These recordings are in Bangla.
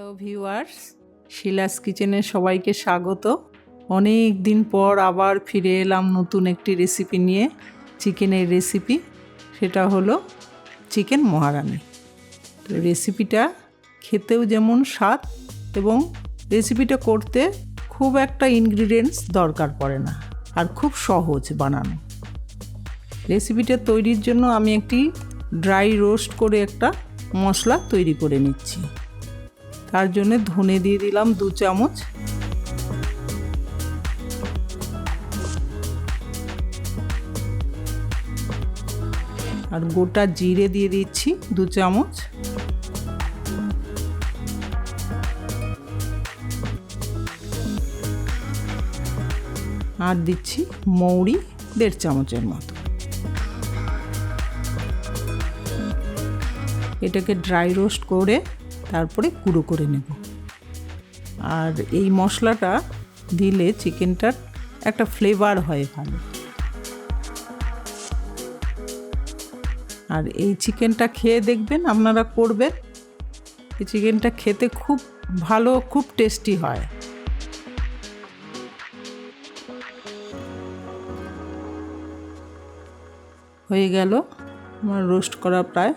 হ্যালো ভিউয়ার্স, শিলাস কিচেনে সবাইকে স্বাগত। অনেক দিন পর আবার ফিরে এলাম নতুন একটি রেসিপি নিয়ে, চিকেনের রেসিপি। সেটা হলো চিকেন মহারানি। তো রেসিপিটা খেতেও যেমন স্বাদ এবং রেসিপিটা করতে খুব একটা ইনগ্রিডিয়েন্টস দরকার পড়ে না, আর খুব সহজ বানানো। রেসিপিটা তৈরির জন্য আমি একটি ড্রাই রোস্ট করে একটা মশলা তৈরি করে নিচ্ছি। তার জন্য ধনে দিয়ে দিলাম 2 চামচ, আর গোটা জিরে দিয়ে দিচ্ছি 2 চামচ, আর দিচ্ছি মৌরি 1.5 চামচের মতো। এটাকে ড্রাই রোস্ট করে তারপরে গুঁড়ো করে নেব। আর এই মশলাটা দিলে চিকেনটার একটা ফ্লেভার হয় ভালো। আর এই চিকেনটা খেয়ে দেখবেন, আপনারা করবেন, এই চিকেনটা খেতে খুব ভালো, খুব টেস্টি হয়। হয়ে গেল আমার রোস্ট করা প্রায়।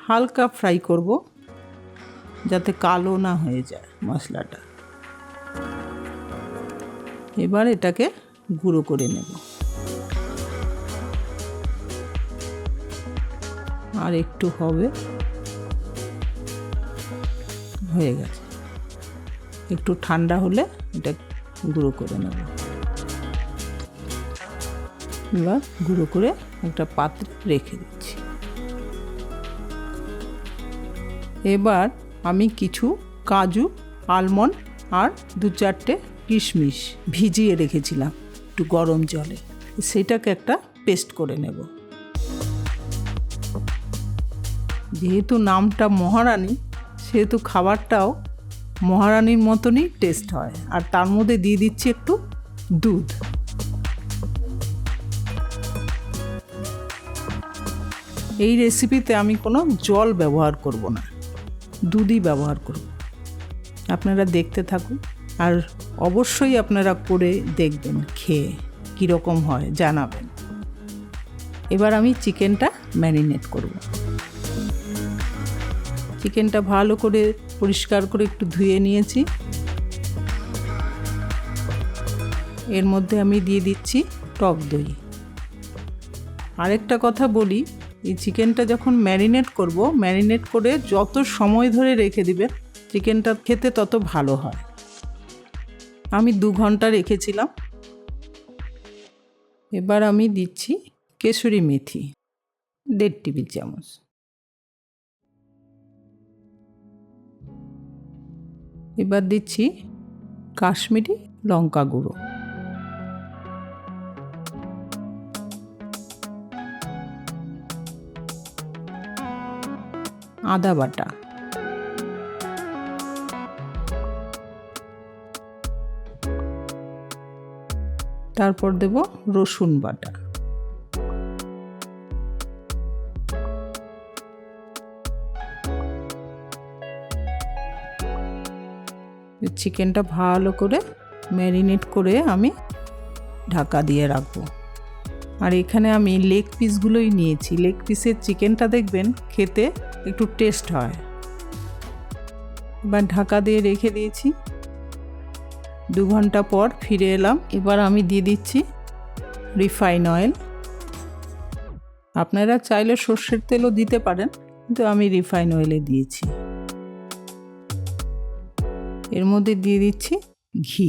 হালকা ফ্রাই করব যাতে কালো না হয়ে যায় মশলাটা। এবার এটাকে গুঁড়ো করে নেব। আর একটু হবে, হয়ে গেছে। একটু ঠান্ডা হলে এটা গুঁড়ো করে নেব। এবার গুঁড়ো করে একটা পাত্রে রেখে দিচ্ছি। এবার আমি কিছু কাজু, আলমন্ড আর 2-4টে কিশমিশ ভিজিয়ে রেখেছিলাম একটু গরম জলে, সেটাকে একটা পেস্ট করে নেব। যেহেতু নামটা মহারানি, সেহেতু খাবারটাও মহারানির মতনই টেস্ট হয়। আর তার মধ্যে দিয়ে দিচ্ছি একটু দুধ। এই রেসিপিতে আমি কোনো জল ব্যবহার করব না, দুধই ব্যবহার করব। আপনারা দেখতে থাকুন, আর অবশ্যই আপনারা করে দেখবেন, খেয়ে কীরকম হয় জানাবেন। এবার আমি চিকেনটা ম্যারিনেট করব। চিকেনটা ভালো করে পরিষ্কার করে একটু ধুয়ে নিয়েছি। এর মধ্যে আমি দিয়ে দিচ্ছি টক দই। আরেকটা কথা বলি, এই চিকেনটা যখন ম্যারিনেট করব, ম্যারিনেট করে যত সময় ধরে রেখে দিবেন, চিকেনটা খেতে তত ভালো হয়। আমি 2 ঘন্টা রেখেছিলাম। এবার আমি দিচ্ছি কেশরি মেথি 1.5 টেবিল চামচ। এবার দিচ্ছি কাশ্মীরি লঙ্কা গুঁড়ো, আদা বাটা, তারপর দেব রসুন বাটা, চিকেনটা ভালো করে ম্যারিনেট করে আমি ঢাকা দিয়ে রাখবো। আর এখানে আমি লেগ পিসগুলোই নিয়েছি। লেগ পিসের চিকেনটা দেখবেন খেতে একটু টেস্ট হয়। এবার ঢাকা দিয়ে রেখে দিয়েছি। 2 ঘন্টা পর ফিরে এলাম। এবার আমি দিয়ে দিচ্ছি রিফাইন অয়েল। আপনারা চাইলে সর্ষের তেলও দিতে পারেন, কিন্তু আমি রিফাইন অয়েলে দিয়েছি। এর মধ্যে দিয়ে দিচ্ছি ঘি,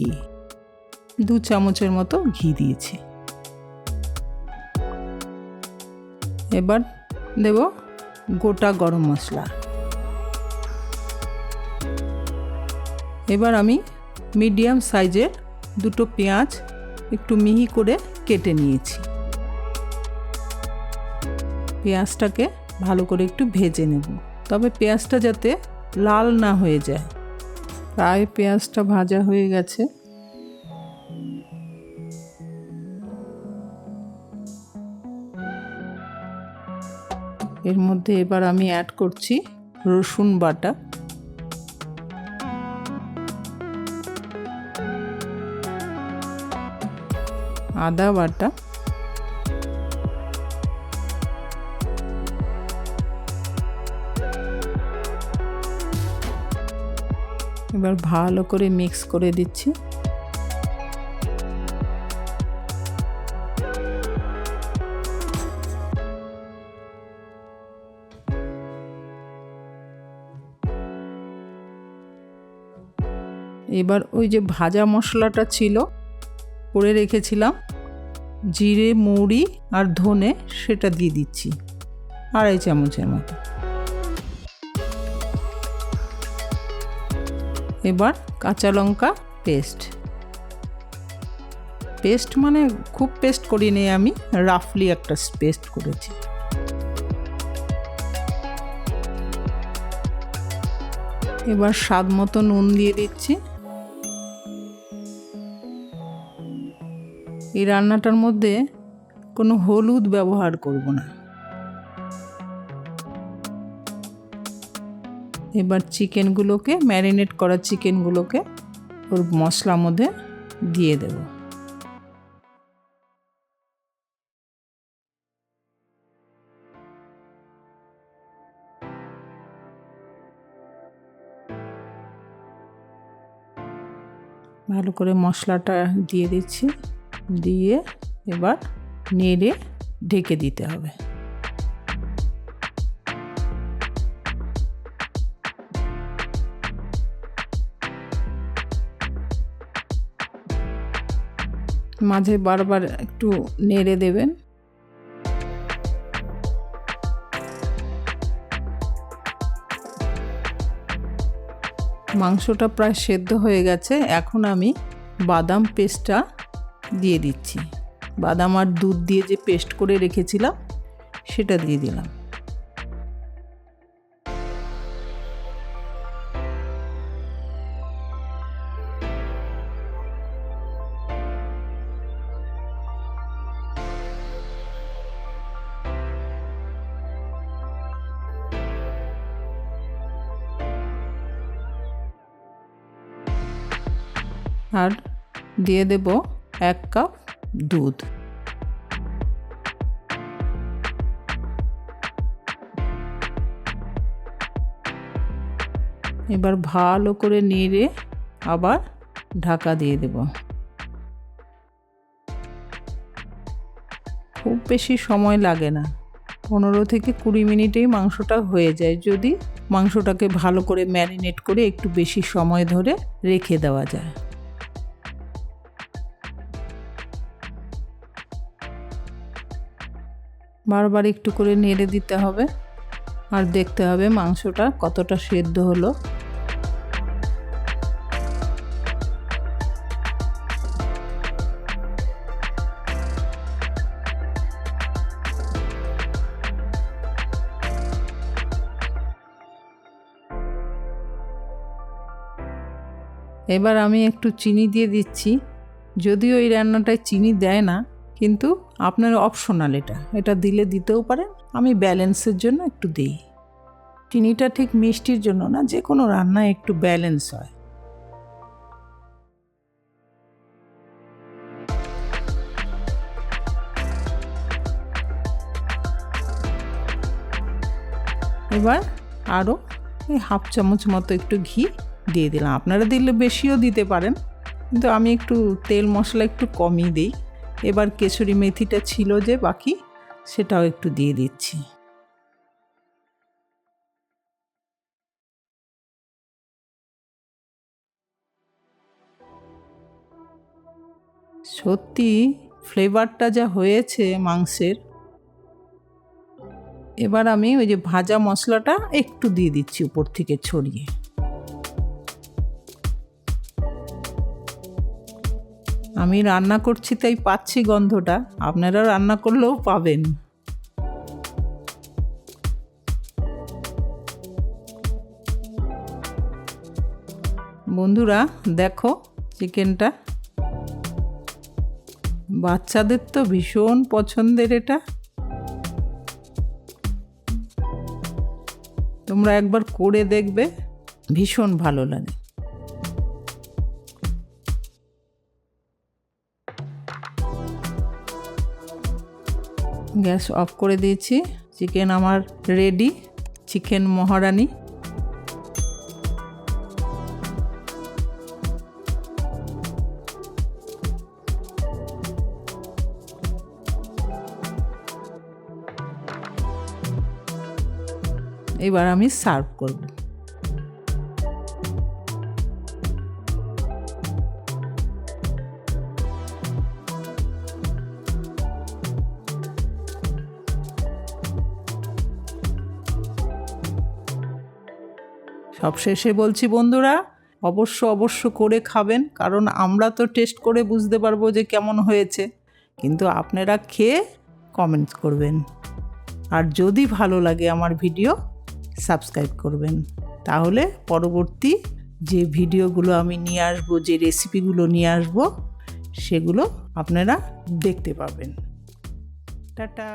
2 চামচের মতো ঘি দিয়েছি। এবার দেব গোটা গরম মশলা। এবার আমি মিডিয়াম সাইজের 2টো পেঁয়াজ একটু মিহি করে কেটে নিয়েছি। পেঁয়াজটাকে ভালো করে একটু ভেজে নেব, তবে পেঁয়াজটা যাতে লাল না হয়ে যায়। প্রায় পেঁয়াজটা ভাজা হয়ে গেছে। এর মধ্যে এবার আমি অ্যাড করছি রসুন বাটা, আদা বাটা, এবার ভালো করে মিক্স করে দিচ্ছি। এবার ওই যে ভাজা মশলাটা ছিল করে রেখেছিলাম, জিরে, মৌরি আর ধনে, সেটা দিয়ে দিচ্ছি 2.5 চামচের মতো। এবার কাঁচা লঙ্কা পেস্ট মানে খুব পেস্ট করিনি, আমি রাফলি একটা পেস্ট করেছি। এবার স্বাদ মতো নুন দিয়ে দিচ্ছি। এই রান্নাটার মধ্যে কোনো হলুদ ব্যবহার করব না। এবার চিকেনগুলোকে, ম্যারিনেট করা চিকেনগুলোকে ওর মশলার মধ্যে দিয়ে দেব। ভালো করে মশলাটা দিয়ে দিচ্ছি, দিয়ে এবার নেড়ে ঢেকে দিতে হবে। মাঝে বারবার একটু নেড়ে দেবেন। মাংসটা প্রায় সেদ্ধ হয়ে গেছে। এখন আমি বাদাম পেস্টটা দিয়ে দিচ্ছি। বাদাম আর দুধ দিয়ে যে পেস্ট করে রেখেছিলাম সেটা দিয়ে দিলাম। আর দিয়ে দেব 1 কাপ দুধ। এবার ভালো করে নেড়ে আবার ঢাকা দিয়ে দেব। খুব বেশি সময় লাগে না, 15 থেকে 20 মিনিটেই মাংসটা হয়ে যায়, যদি মাংসটাকে ভালো করে ম্যারিনেট করে একটু বেশি সময় ধরে রেখে দেওয়া যায়। বারবার একটু করে নেড়ে দিতে হবে আর দেখতে হবে মাংসটা কতটা সেদ্ধ হলো। এবার আমি একটু চিনি দিয়ে দিচ্ছি। যদিও এই রান্নাটায় চিনি দেয় না, কিন্তু আপনার অপশনাল, এটা দিলে দিতেও পারেন। আমি ব্যালেন্সের জন্য একটু দিই। চিনিটা ঠিক মিষ্টির জন্য না, যে কোনো রান্নায় একটু ব্যালেন্স হয়। এবার আরও এই 1/2 চামচ মতো একটু ঘি দিয়ে দিলাম। আপনারা দিলে বেশিও দিতে পারেন, কিন্তু আমি একটু তেল মশলা একটু কমই দিই। এবার কেশরি মেথিটা ছিল যে বাকি, সেটাও একটু দিয়ে দিচ্ছি। সত্যি ফ্লেভারটা যা হয়েছে মাংসের। এবার আমি ওই যে ভাজা মশলাটা একটু দিয়ে দিচ্ছি উপর থেকে ছড়িয়ে। আমি রান্না করছি তাই পাচ্ছি গন্ধটা, আপনারা রান্না করলেও পাবেন। বন্ধুরা দেখো চিকেনটা, বাচ্চাদের তো ভীষণ পছন্দের এটা। তোমরা একবার করে দেখবে, ভীষণ ভালো লাগে। গ্যাস অফ করে দিয়েছি। চিকেন আমার রেডি, চিকেন মহারানি। এবার আমি সার্ভ করব। সবশেষে বলছি বন্ধুরা, অবশ্য করে খাবেন, কারণ আমরা তো টেস্ট করে বুঝতে পারবো যে কেমন হয়েছে, কিন্তু আপনারা খেয়ে কমেন্টস করবেন। আর যদি ভালো লাগে আমার ভিডিও, সাবস্ক্রাইব করবেন, তাহলে পরবর্তী যে ভিডিওগুলো আমি নিয়ে আসবো, যে রেসিপিগুলো নিয়ে আসবো, সেগুলো আপনারা দেখতে পাবেন। টাটা।